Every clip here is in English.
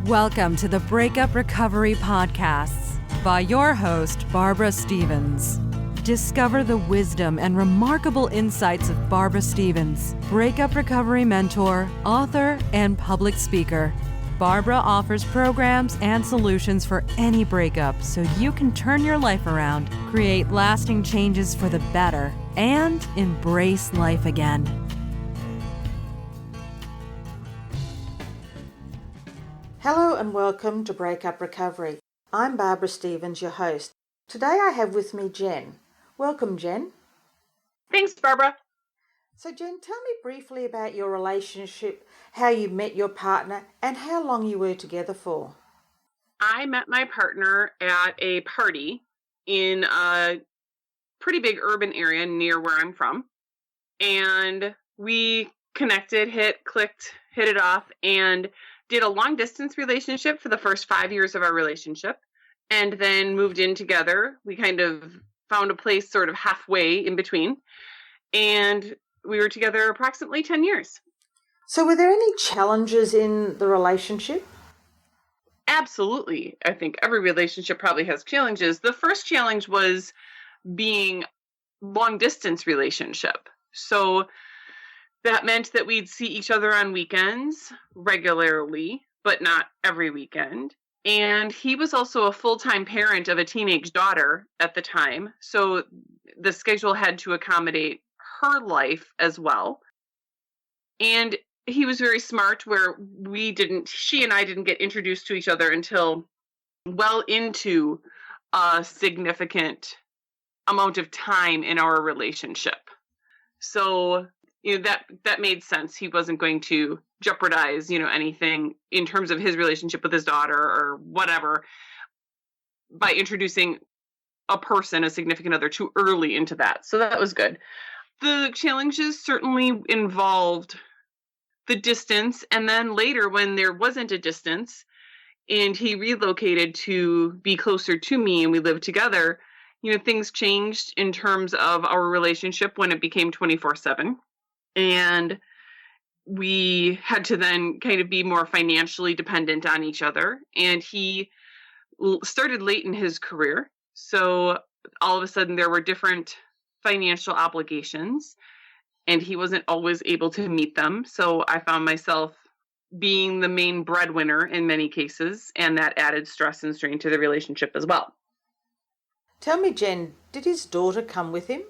Welcome to the Breakup Recovery Podcasts by your host, Barbara Stevens. Discover the wisdom and remarkable insights of Barbara Stevens, breakup recovery mentor, author, and public speaker. Barbara offers programs and solutions for any breakup so you can turn your life around, create lasting changes for the better, and embrace life again. Hello and welcome to Breakup Recovery. I'm Barbara Stevens, your host. Today I have with me Jen. Welcome, Jen. Thanks, Barbara. So Jen, tell me briefly about your relationship, how you met your partner, and how long you were together for. I met my partner at a party in a pretty big urban area near where I'm from. And we connected, hit it off, and did a long distance relationship for the first 5 years of our relationship, and then moved in together. We kind of found a place sort of halfway in between, and we were together approximately 10 years. So were there any challenges in the relationship? Absolutely. I think every relationship probably has challenges. The first challenge was being long distance relationship. So that meant that we'd see each other on weekends regularly, but not every weekend. And he was also a full-time parent of a teenage daughter at the time. So the schedule had to accommodate her life as well. And he was very smart where she and I didn't get introduced to each other until well into a significant amount of time in our relationship. So that made sense. He wasn't going to jeopardize, anything in terms of his relationship with his daughter or whatever by introducing a significant other, too early into that. So that was good. The challenges certainly involved the distance. And then later, when there wasn't a distance and he relocated to be closer to me and we lived together, things changed in terms of our relationship when it became 24/7. And we had to then kind of be more financially dependent on each other. And he started late in his career. So all of a sudden there were different financial obligations and he wasn't always able to meet them. So I found myself being the main breadwinner in many cases, and that added stress and strain to the relationship as well. Tell me, Jen, did his daughter come with him?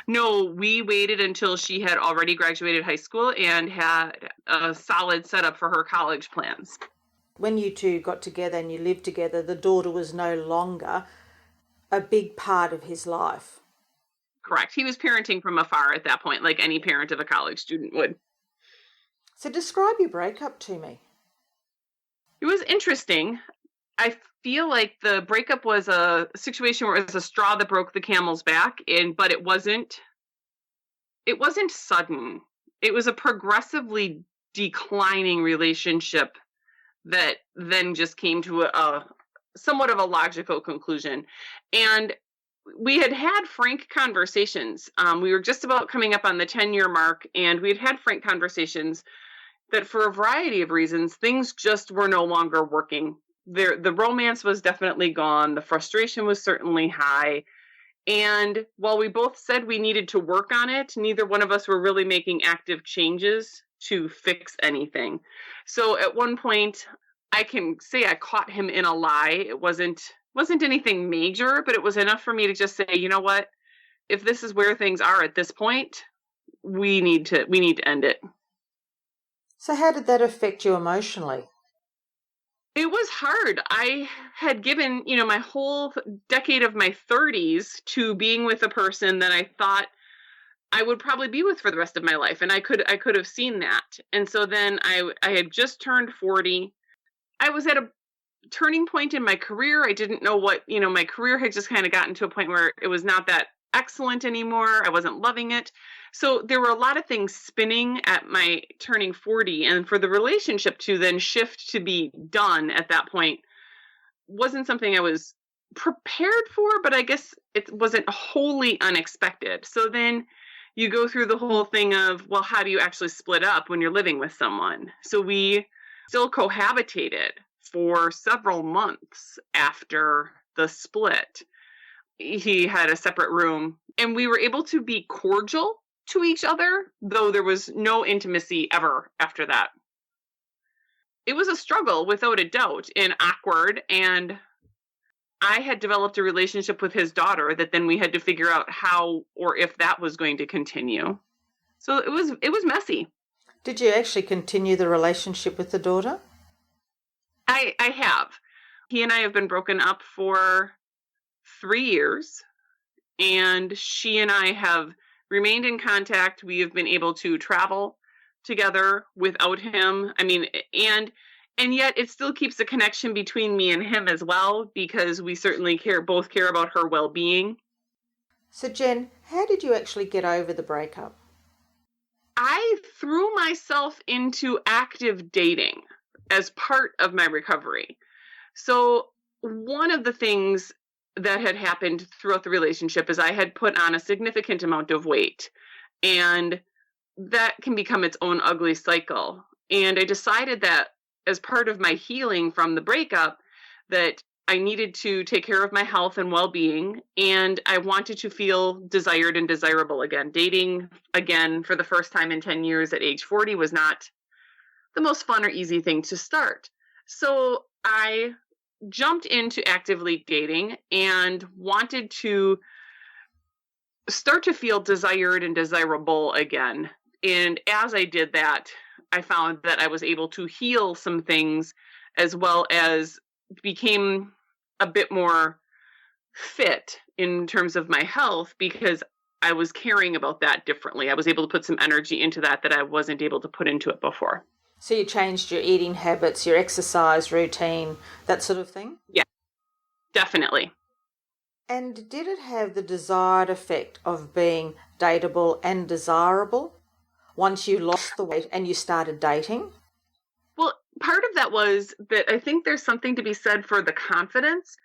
No, we waited until she had already graduated high school and had a solid setup for her college plans. When you two got together and you lived together, the daughter was no longer a big part of his life. Correct. He was parenting from afar at that point, like any parent of a college student would. So describe your breakup to me. It was interesting. I feel like the breakup was a situation where it was a straw that broke the camel's back, but it wasn't sudden. It was a progressively declining relationship that then just came to a somewhat of a logical conclusion. And we had frank conversations. We were just about coming up on the 10-year mark, and we had frank conversations that for a variety of reasons, things just were no longer working. The romance was definitely gone. The frustration was certainly high. And while we both said we needed to work on it, neither one of us were really making active changes to fix anything. So at one point, I can say I caught him in a lie. It wasn't anything major, but it was enough for me to just say, you know what? If this is where things are at this point, we need to end it. So how did that affect you emotionally? It was hard. I had given, my whole decade of my 30s to being with a person that I thought I would probably be with for the rest of my life. And I could have seen that. And so then I had just turned 40. I was at a turning point in my career. I didn't know what, my career had just kind of gotten to a point where it was not that excellent anymore. I wasn't loving it. So there were a lot of things spinning at my turning 40, and for the relationship to then shift to be done at that point wasn't something I was prepared for, but I guess it wasn't wholly unexpected. So then you go through the whole thing of, well, how do you actually split up when you're living with someone? So we still cohabitated for several months after the split. He had a separate room, and we were able to be cordial to each other, though there was no intimacy ever after that. It was a struggle, without a doubt, and awkward, and I had developed a relationship with his daughter that then we had to figure out how or if that was going to continue. So it was messy. Did you actually continue the relationship with the daughter? I have. He and I have been broken up for 3 years, and she and I have remained in contact. We have been able to travel together without him. I mean, and yet it still keeps a connection between me and him as well, because we certainly both care about her well-being. So Jen, how did you actually get over the breakup? I threw myself into active dating as part of my recovery. So one of the things that had happened throughout the relationship is I had put on a significant amount of weight, and that can become its own ugly cycle. And I decided that as part of my healing from the breakup, that I needed to take care of my health and well-being, and I wanted to feel desired and desirable again. Dating again for the first time in 10 years at age 40 was not the most fun or easy thing to start. So I jumped into actively dating and wanted to start to feel desired and desirable again. And as I did that, I found that I was able to heal some things, as well as became a bit more fit in terms of my health, because I was caring about that differently. I was able to put some energy into that I wasn't able to put into it before. So you changed your eating habits, your exercise routine, that sort of thing? Yeah, definitely. And did it have the desired effect of being dateable and desirable once you lost the weight and you started dating? Well, part of that was that I think there's something to be said for the confidence.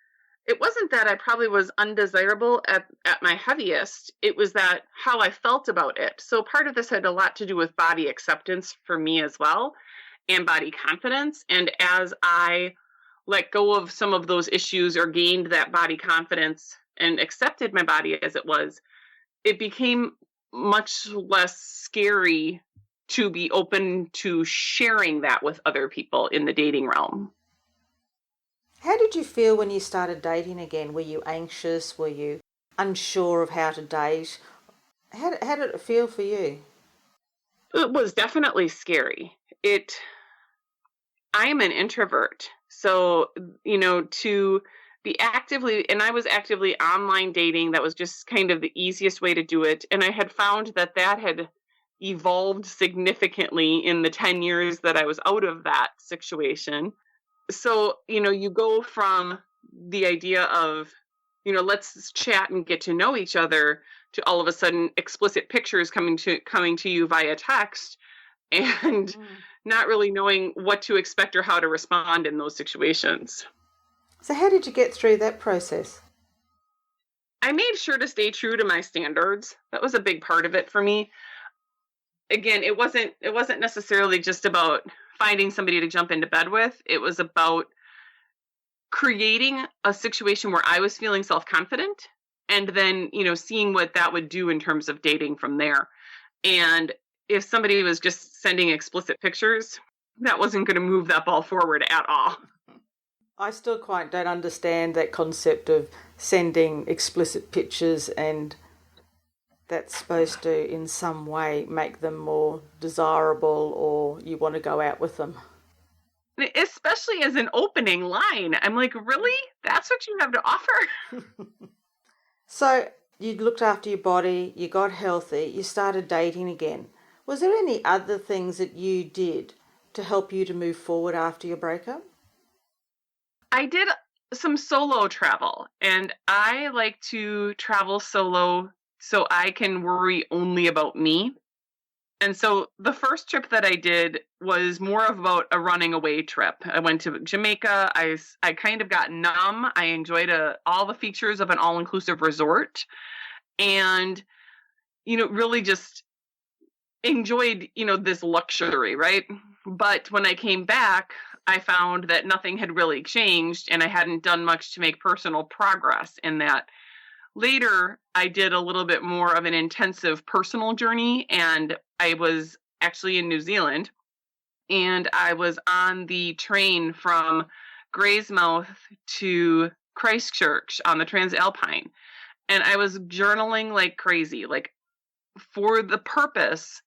It wasn't that I probably was undesirable at my heaviest. It was that how I felt about it. So part of this had a lot to do with body acceptance for me as well, and body confidence. And as I let go of some of those issues or gained that body confidence and accepted my body as it was, it became much less scary to be open to sharing that with other people in the dating realm. How did you feel when you started dating again? Were you anxious? Were you unsure of how to date? How did it feel for you? It was definitely scary. I am an introvert. So, to be actively, and I was actively online dating, that was just kind of the easiest way to do it. And I had found that had evolved significantly in the 10 years that I was out of that situation. So, you go from the idea of, let's chat and get to know each other, to all of a sudden explicit pictures coming to you via text, and not really knowing what to expect or how to respond in those situations. So how did you get through that process? I made sure to stay true to my standards. That was a big part of it for me. Again, it wasn't necessarily just about finding somebody to jump into bed with. It was about creating a situation where I was feeling self-confident, and then, seeing what that would do in terms of dating from there. And if somebody was just sending explicit pictures, that wasn't going to move that ball forward at all. I still quite don't understand that concept of sending explicit pictures, and that's supposed to in some way make them more desirable, or you want to go out with them. Especially as an opening line. I'm like, really? That's what you have to offer? So you looked after your body, you got healthy, you started dating again. Was there any other things that you did to help you to move forward after your breakup? I did some solo travel, and I like to travel solo so I can worry only about me. And so the first trip that I did was more of about a running away trip. I went to Jamaica. I kind of got numb. I enjoyed all the features of an all-inclusive resort, and really just enjoyed, this luxury, right? But when I came back, I found that nothing had really changed and I hadn't done much to make personal progress in that. Later, I did a little bit more of an intensive personal journey, and I was actually in New Zealand, and I was on the train from Greysmouth to Christchurch on the Transalpine, and I was journaling like crazy, like for the purpose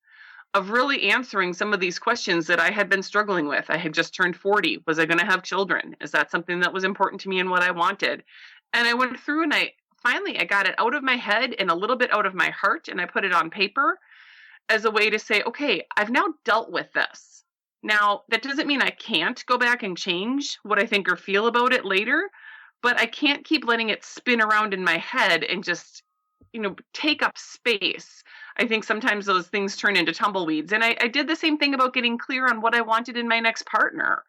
of really answering some of these questions that I had been struggling with. I had just turned 40. Was I going to have children? Is that something that was important to me and what I wanted? And I went through and I got it out of my head and a little bit out of my heart, and I put it on paper as a way to say, okay, I've now dealt with this. Now, that doesn't mean I can't go back and change what I think or feel about it later, but I can't keep letting it spin around in my head and just, take up space. I think sometimes those things turn into tumbleweeds. And I did the same thing about getting clear on what I wanted in my next partner.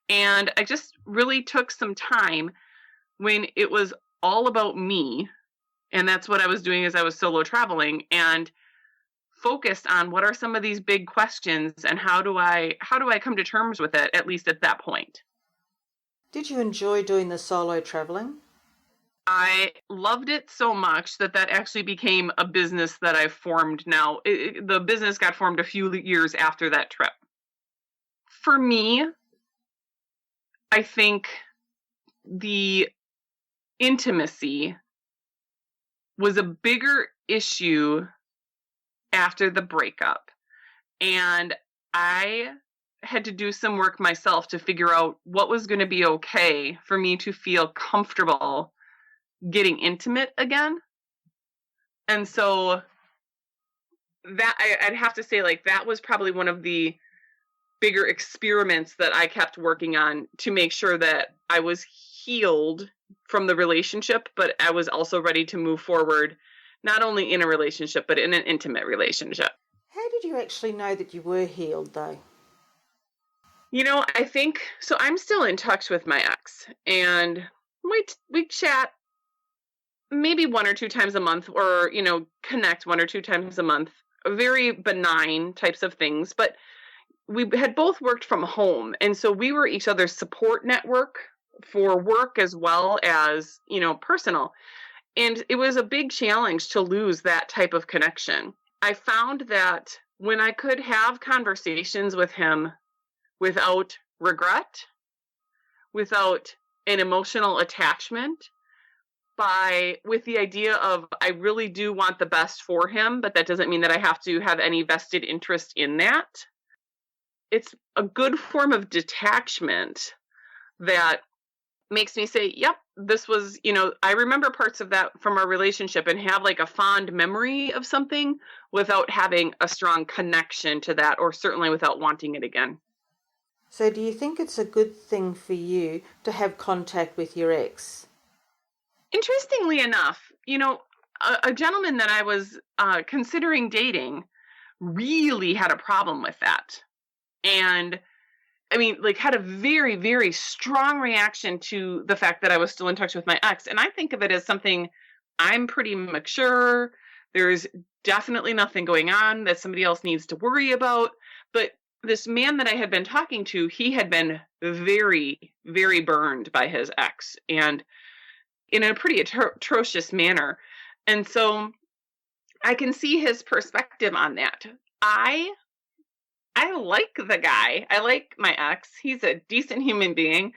And I just really took some time when it was all about me. And that's what I was doing as I was solo traveling, and focused on what are some of these big questions and how do I come to terms with it, at least at that point. Did you enjoy doing the solo traveling? I loved it so much that actually became a business that I formed now. The business got formed a few years after that trip. For me, I think the intimacy was a bigger issue after the breakup. And I had to do some work myself to figure out what was going to be okay for me to feel comfortable getting intimate again. And so that I'd have to say, like, that was probably one of the bigger experiments that I kept working on to make sure that I was healed from the relationship, but I was also ready to move forward, not only in a relationship, but in an intimate relationship. How did you actually know that you were healed, though? I think, so I'm still in touch with my ex, and we chat maybe 1 or 2 times a month, or, connect 1 or 2 times a month, very benign types of things. But we had both worked from home. And so we were each other's support network for work as well as, personal. And it was a big challenge to lose that type of connection. I found that when I could have conversations with him without regret, without an emotional attachment, with the idea of I really do want the best for him, but that doesn't mean that I have to have any vested interest in that. It's a good form of detachment that makes me say, yep, this was, I remember parts of that from our relationship and have like a fond memory of something without having a strong connection to that, or certainly without wanting it again. So do you think it's a good thing for you to have contact with your ex? Interestingly enough, a gentleman that I was considering dating really had a problem with that. And I mean, like, had a very, very strong reaction to the fact that I was still in touch with my ex. And I think of it as something, I'm pretty mature. There's definitely nothing going on that somebody else needs to worry about. But this man that I had been talking to, he had been very, very burned by his ex, and in a pretty atrocious manner. And so I can see his perspective on that. I like the guy. I like my ex. He's a decent human being.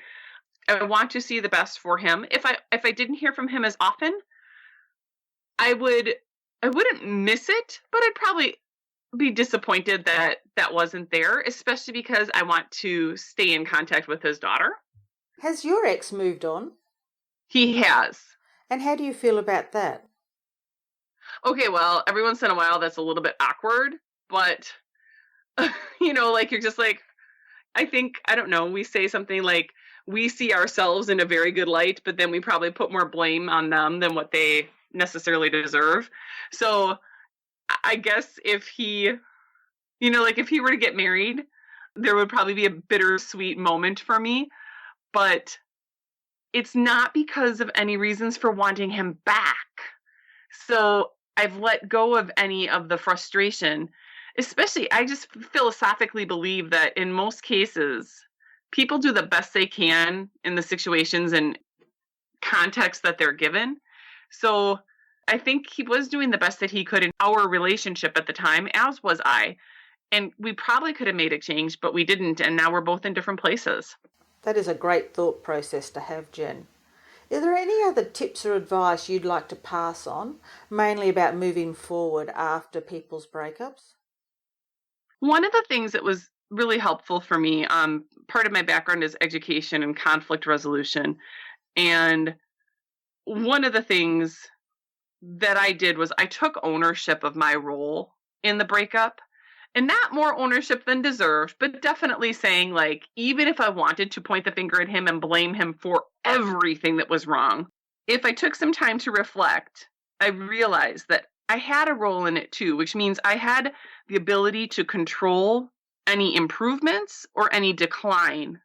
I want to see the best for him. If I didn't hear from him as often, I wouldn't miss it, but I'd probably be disappointed that wasn't there, especially because I want to stay in contact with his daughter. Has your ex moved on? He has. And how do you feel about that? Okay, well, every once in a while that's a little bit awkward, but like, you're just like, I don't know, we say something like, we see ourselves in a very good light, but then we probably put more blame on them than what they necessarily deserve. So I guess if he, if he were to get married, there would probably be a bittersweet moment for me, but it's not because of any reasons for wanting him back. So I've let go of any of the frustration. especially, I just philosophically believe that in most cases, people do the best they can in the situations and context that they're given. So I think he was doing the best that he could in our relationship at the time, as was I. And we probably could have made a change, but we didn't. And now we're both in different places. That is a great thought process to have, Jen. Are there any other tips or advice you'd like to pass on, mainly about moving forward after people's breakups? One of the things that was really helpful for me, part of my background is education and conflict resolution. And one of the things that I did was I took ownership of my role in the breakup. And not more ownership than deserved, but definitely saying, like, even if I wanted to point the finger at him and blame him for everything that was wrong, if I took some time to reflect, I realized that I had a role in it too, which means I had the ability to control any improvements or any decline.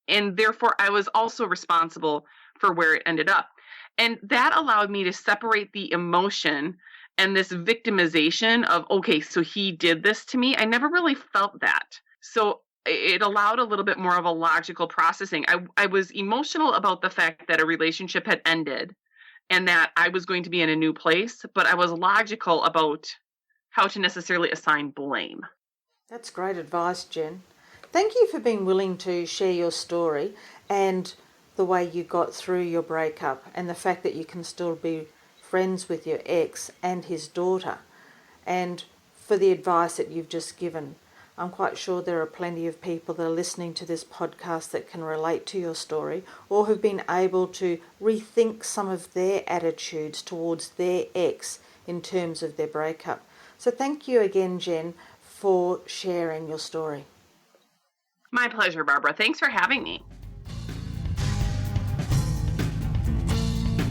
And therefore, I was also responsible for where it ended up. And that allowed me to separate the emotion and this victimization of, okay, so he did this to me. I never really felt that. So it allowed a little bit more of a logical processing. I was emotional about the fact that a relationship had ended and that I was going to be in a new place, but I was logical about how to necessarily assign blame. That's great advice, Jen. Thank you for being willing to share your story and the way you got through your breakup and the fact that you can still be friends with your ex and his daughter, and for the advice that you've just given. I'm quite sure there are plenty of people that are listening to this podcast that can relate to your story or have been able to rethink some of their attitudes towards their ex in terms of their breakup. So thank you again, Jen, for sharing your story. My pleasure, Barbara. Thanks for having me.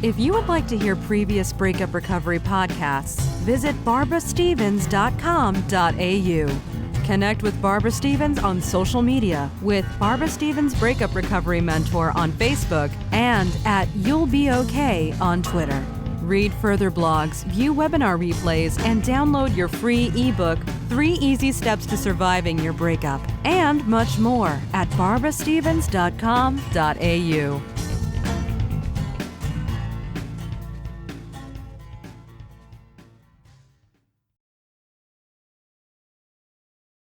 If you would like to hear previous Breakup Recovery podcasts, visit barbarastevens.com.au. Connect with Barbara Stevens on social media with Barbara Stevens Breakup Recovery Mentor on Facebook and at You'll Be Okay on Twitter. Read further blogs, view webinar replays, and download your free ebook, 3 Easy Steps to Surviving Your Breakup, and much more at barbarastevens.com.au.